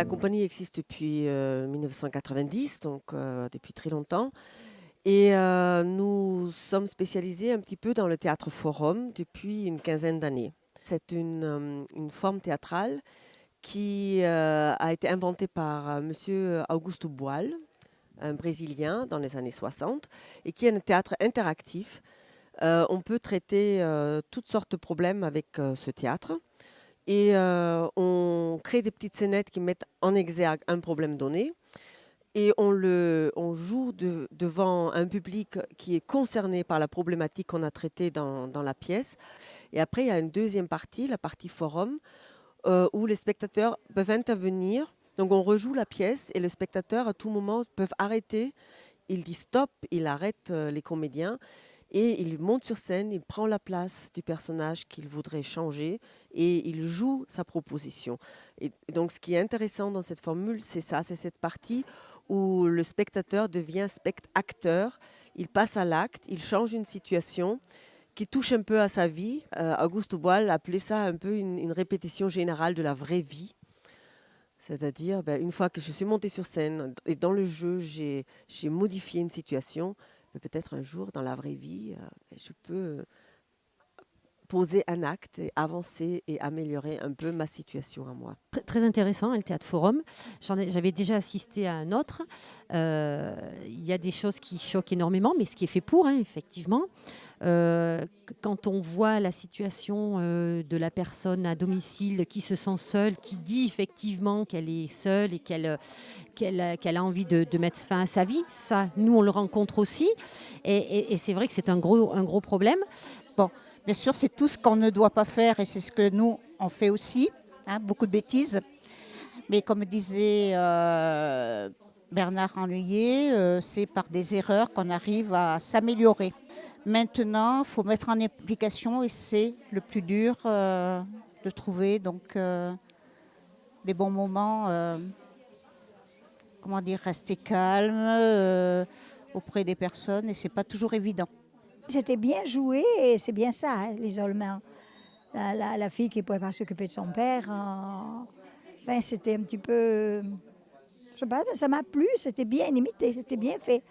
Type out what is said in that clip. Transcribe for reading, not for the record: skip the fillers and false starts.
la compagnie existe depuis 1990, donc depuis très longtemps. Et nous sommes spécialisés un petit peu dans le théâtre forum depuis une quinzaine d'années. C'est une forme théâtrale qui a été inventée par Monsieur Augusto Boal, un Brésilien dans les années 60, et qui est un théâtre interactif. On peut traiter toutes sortes de problèmes avec ce théâtre. Et on crée des petites scénettes qui mettent en exergue un problème donné. Et on joue devant un public qui est concerné par la problématique qu'on a traitée dans la pièce. Et après, il y a une deuxième partie, la partie forum, où les spectateurs peuvent intervenir. Donc on rejoue la pièce et le spectateur, à tout moment, peut arrêter. Il dit stop, il arrête les comédiens et il monte sur scène, il prend la place du personnage qu'il voudrait changer et il joue sa proposition. Et donc ce qui est intéressant dans cette formule, c'est ça, c'est cette partie où le spectateur devient acteur, il passe à l'acte, il change une situation qui touche un peu à sa vie. Augusto Boal appelait ça un peu une répétition générale de la vraie vie. C'est-à-dire, une fois que je suis montée sur scène et dans le jeu, j'ai modifié une situation, peut-être un jour dans la vraie vie, je peux poser un acte et avancer et améliorer un peu ma situation à moi. Très intéressant, le théâtre forum. J'avais déjà assisté à un autre. Il y a des choses qui choquent énormément, mais ce qui est fait pour, hein, effectivement. Quand on voit la situation de la personne à domicile qui se sent seule, qui dit effectivement qu'elle est seule et qu'elle a envie de mettre fin à sa vie, ça, nous, on le rencontre aussi. Et c'est vrai que c'est un gros problème. Bon, bien sûr, c'est tout ce qu'on ne doit pas faire et c'est ce que nous, on fait aussi. Hein, beaucoup de bêtises. Mais comme disait Bernard Hennuyer, c'est par des erreurs qu'on arrive à s'améliorer. Maintenant, il faut mettre en application et c'est le plus dur de trouver donc, des bons moments. Comment dire, rester calme auprès des personnes et c'est pas toujours évident. C'était bien joué et c'est bien ça, hein, l'isolement. La fille qui ne pouvait pas s'occuper de son père, enfin, c'était un petit peu... Je sais pas, ça m'a plu, c'était bien imité, c'était bien fait.